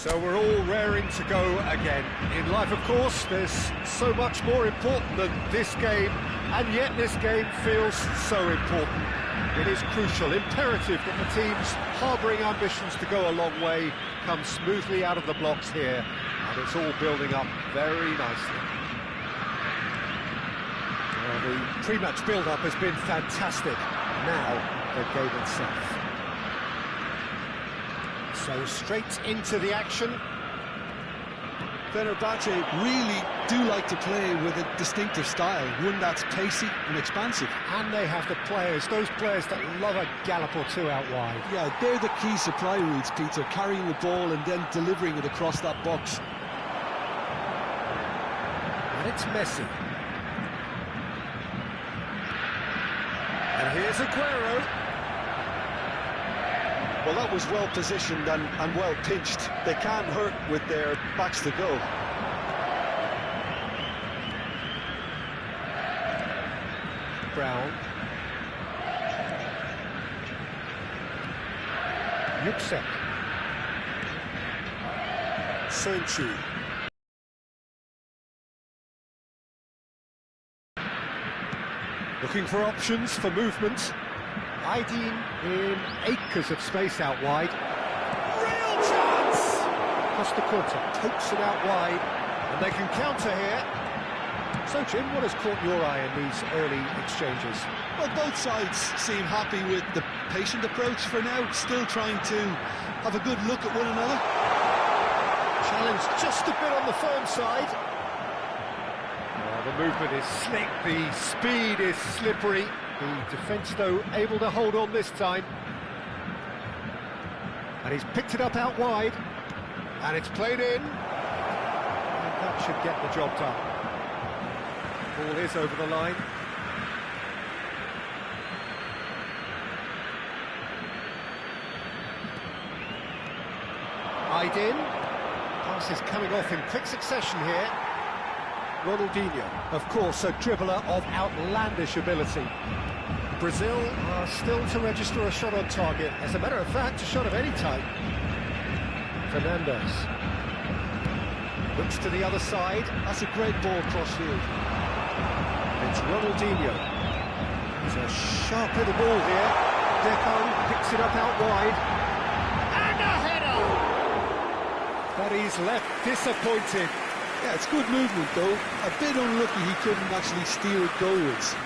So we're all raring to go again. In life, of course, there's so much more important than this game, and yet this game feels so important. It is crucial, imperative that the teams harbouring ambitions to go a long way come smoothly out of the blocks here, and it's all building up very nicely. Well, the pre-match build-up has been fantastic. Now, the game itself. So straight into the action. Fenerbahce really do like to play with a distinctive style, one that's pacey and expansive. And they have the players, those players that love a gallop or two out wide. Yeah, they're the key supply routes, Peter, carrying the ball and then delivering it across that box. And it's Messi. And here's Aguero. Well, that was well positioned and well pinched. They can't hurt with their backs to go. Brown. Yuksek. Sönchu. Looking for options for movement. Hiding in acres of space out wide. Real chance! Costa Curta pokes it out wide, and they can counter here. So, Jim, what has caught your eye in these early exchanges? Well, both sides seem happy with the patient approach for now, still trying to have a good look at one another. Challenge just a bit on the firm side. The movement is slick, the speed is slippery. The defence, though, able to hold on this time. And he's picked it up out wide. And it's played in. And that should get the job done. Ball is over the line. Aydin. Pass is coming off in quick succession here. Ronaldinho, of course, a dribbler of outlandish ability. Brazil are still to register a shot on target. As a matter of fact, a shot of any type. Fernandez. Looks to the other side. That's a great ball cross-field. It's Ronaldinho. It's a sharp little ball here. Deco picks it up out wide. And a header! But he's left disappointed. Yeah, it's good movement, though. A bit unlucky he couldn't actually steer it goalwards.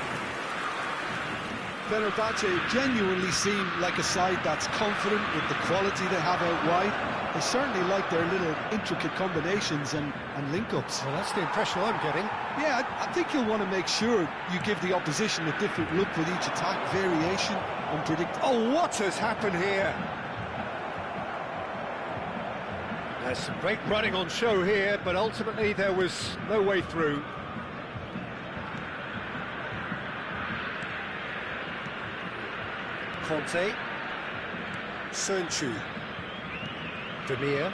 Fenerbahce genuinely seem like a side that's confident with the quality they have out wide. They certainly like their little intricate combinations and link-ups. Well, that's the impression I'm getting. Yeah, I think you'll want to make sure you give the opposition a different look with each attack, variation, unpredictable. Oh, what has happened here? There's some great running on show here, but ultimately there was no way through. Conte. Sönchu. Demir.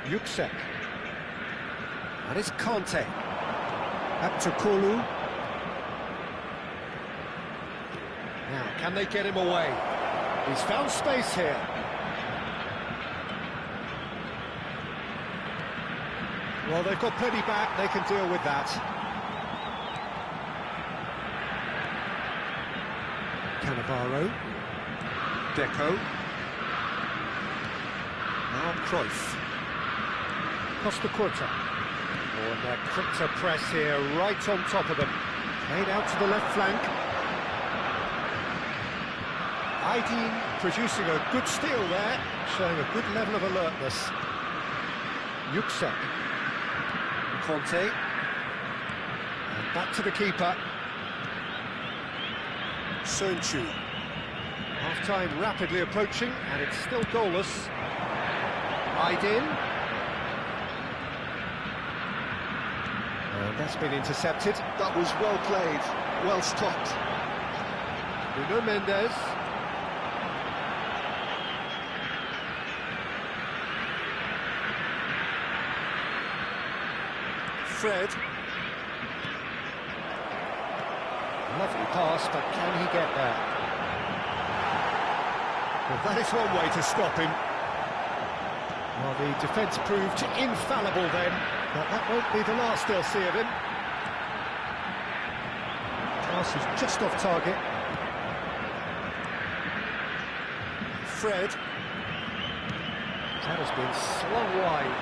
Yuksek. And it's Conte. Back to Kolu. Now, can they get him away? He's found space here. Well, they've got plenty back, they can deal with that. Cannavaro. Deco. Now Cruyff. Costa Curta. Oh, and they're quick to press here, right on top of them. Played out to the left flank. Aydin producing a good steal there, showing a good level of alertness. Yuksek. Conte. And back to the keeper. Sönchu. Half-time rapidly approaching, and it's still goalless. Aydin. And that's been intercepted. That was well played, well stopped. Nuno Mendes. Fred. Lovely pass, but can he get there? Well, that is one way to stop him. Well, the defence proved infallible then, but that won't be the last they'll see of him. Pass is just off target. Fred. That has been slung wide.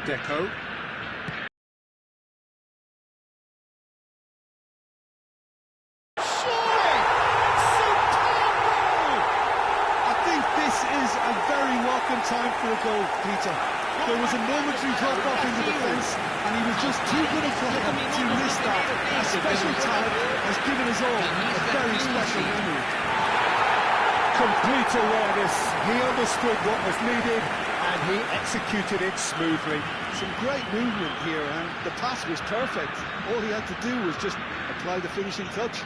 Deco. Time for a goal, Peter. There was a momentary drop-off in the defence, and he was just too good a player to miss that. A special talent has given us all a very special memory. Complete awareness. He understood what was needed, and he executed it smoothly. Some great movement here, and the pass was perfect. All he had to do was just apply the finishing touch.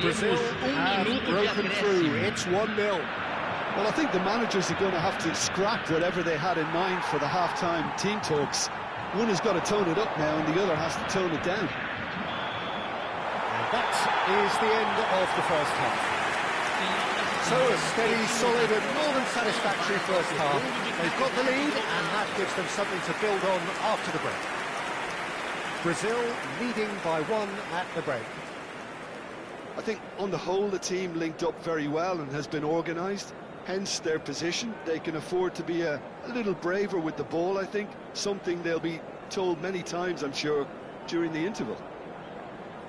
Brazil have broken through. It's 1-0. Well, I think the managers are going to have to scrap whatever they had in mind for the half-time team talks. One has got to tone it up now, and the other has to tone it down. And that is the end of the first half. So a steady, solid and more than satisfactory first half. They've got the lead, and that gives them something to build on after the break. Brazil leading by 1 at the break. I think on the whole the team linked up very well and has been organised, hence their position. They can afford to be a little braver with the ball, I think, something they'll be told many times, I'm sure, during the interval.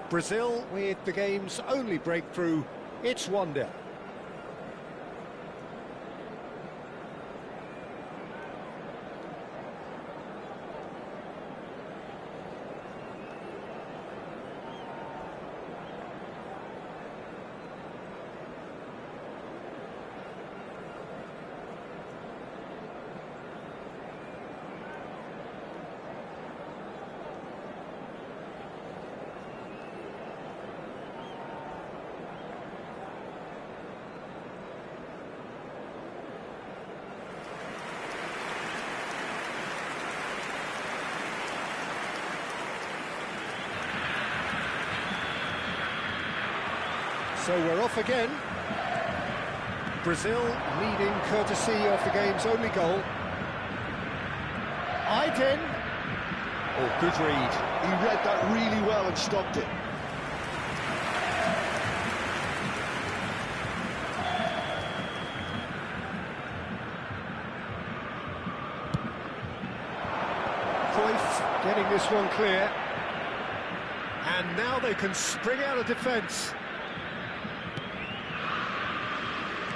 Brazil with the game's only breakthrough, it's 1-0. So we're off again. Brazil leading courtesy of the game's only goal. Aiden. Oh, good read. He read that really well and stopped it. Cruyff getting this one clear. And now they can spring out of defence.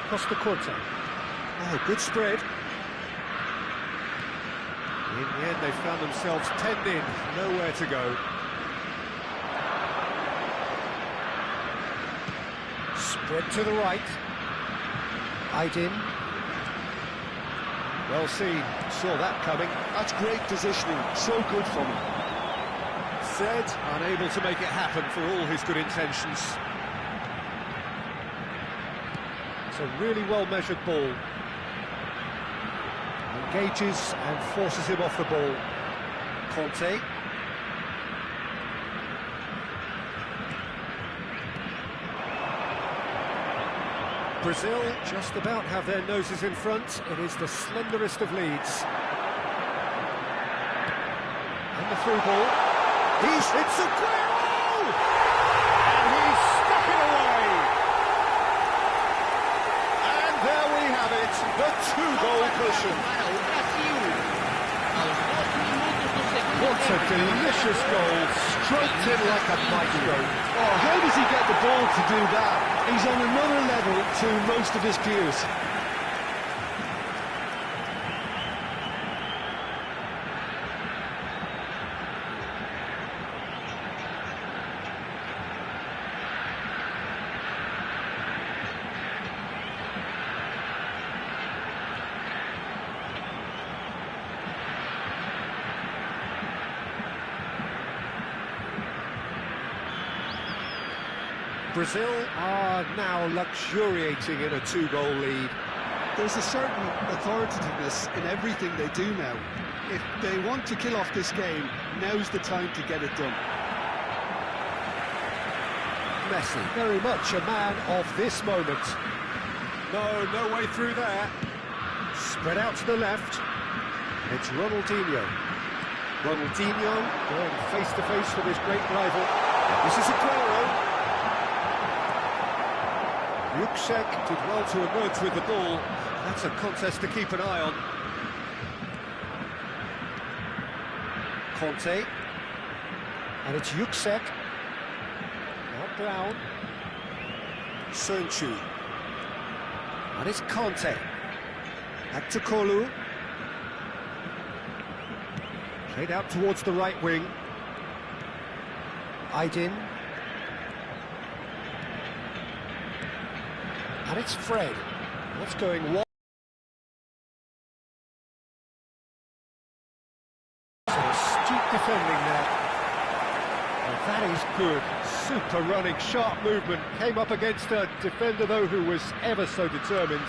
Costa Corta. Oh, good spread. In the end, they found themselves penned in, nowhere to go. Spread to the right. Aiden. Well seen, saw that coming. That's great positioning, so good from him. Fred, unable to make it happen for all his good intentions. It's a really well-measured ball. Engages and forces him off the ball. Conte. Brazil just about have their noses in front. It is the slenderest of leads. And the through ball. It's a goal! And he's stuck it away! And there we have it, the two-goal cushion. What a delicious goal, stroked in like a maestro. Oh, how does he get the ball to do that? He's on another level to most of his peers. Brazil are now luxuriating in a 2-goal lead. There's a certain authoritativeness in everything they do now. If they want to kill off this game, now's the time to get it done. Messi, very much a man of this moment. No way through there. Spread out to the left. It's Ronaldinho. Ronaldinho going face-to-face with his great rival. This is Aguero. Yukshek did well to emerge with the ball. That's a contest to keep an eye on. Conte. And it's Yukshek. Now Brown. Sönchu. And it's Conte. Back to Kolu. Played out towards the right wing. Aydin. And it's Fred. What's going on? So astute defending there. And that is good. Super running, sharp movement. Came up against a defender, though, who was ever so determined.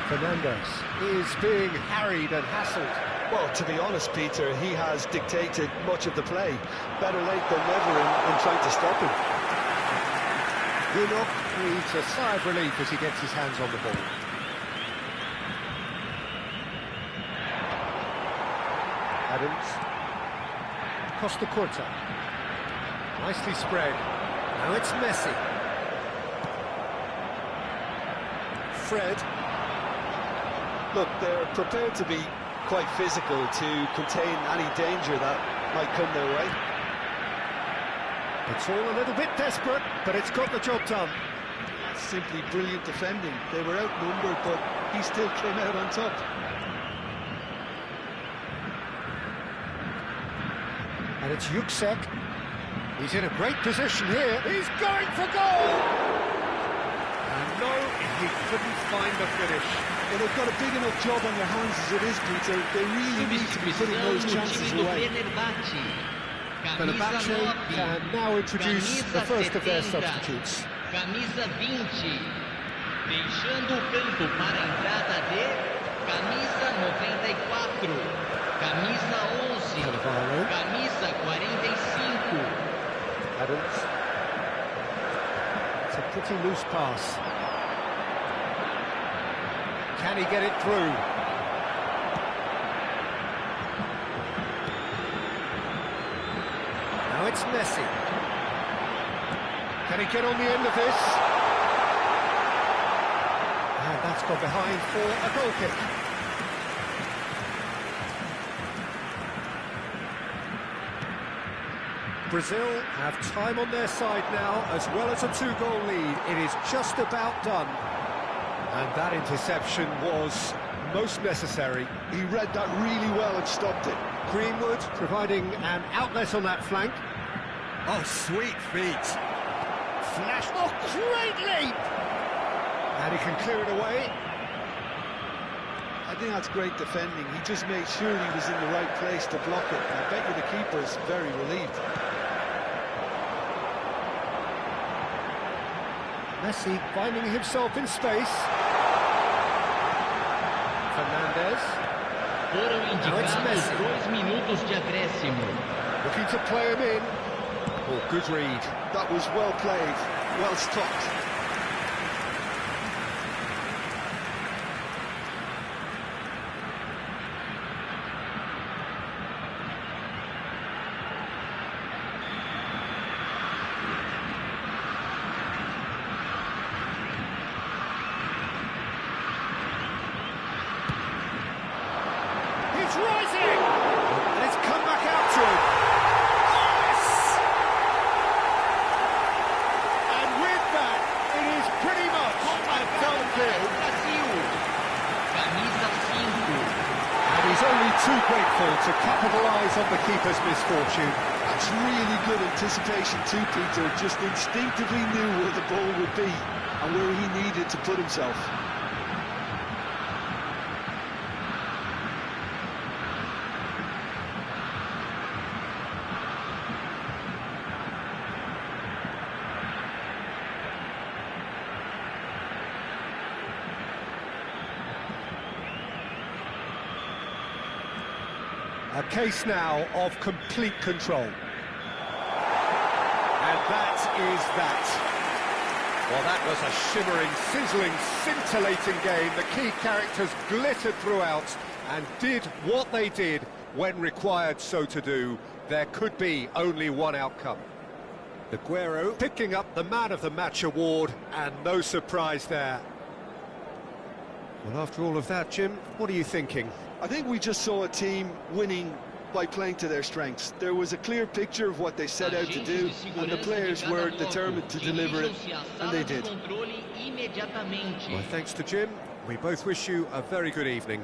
Fernandes is being harried and hassled. Well, to be honest, Peter, he has dictated much of the play. Better late than never in trying to stop him. Gunnar breathes a sigh of relief as he gets his hands on the ball. Adams. Costa Curta. Nicely spread. Now it's Messi. Fred. Look, they're prepared to be quite physical to contain any danger that might come their way. It's all a little bit desperate, but it's got the job done. That's simply brilliant defending. They were outnumbered, but he still came out on top. And it's Yukshek. He's in a great position here. He's going for goal! And no, he couldn't find the finish. Well, they've got a big enough job on their hands as it is, Peter. They really need to be putting those chances away. Fenerbahce can now introduce the first of their substitutes. Camisa 20, deixando o campo para a entrada de camisa 94, camisa 11, camisa 45. Adams. It's a pretty loose pass. Can he get it through? Now it's Messi. Can he get on the end of this? And that's gone behind for a goal kick. Brazil have time on their side now, as well as a 2-goal lead. It is just about done. And that interception was most necessary. He read that really well and stopped it. Greenwood providing an outlet on that flank. Oh, sweet feet. Flash. Oh, great leap! And he can clear it away. I think that's great defending. He just made sure he was in the right place to block it. And I bet you the keeper is very relieved. Messi finding himself in space. Fernandes. Foram indicados 2 minutos de acréscimo. Looking to play him in. Oh, good read. That was well played, well stopped. He's rising! And it's come back out to him. Yes! And with that, it is pretty much a done deal. Camisa 5. And he's only too grateful to capitalise on the keeper's misfortune. That's really good anticipation too, Peter. Just instinctively knew where the ball would be and where he needed to put himself. A case now of complete control. And that is that. Well, that was a shimmering, sizzling, scintillating game. The key characters glittered throughout and did what they did when required so to do. There could be only one outcome. Aguero picking up the Man of the Match award, and no surprise there. Well, after all of that, Jim, what are you thinking? I think we just saw a team winning by playing to their strengths. There was a clear picture of what they set out to do, and the players were determined to deliver it, and they did. Well, thanks to Jim. We both wish you a very good evening.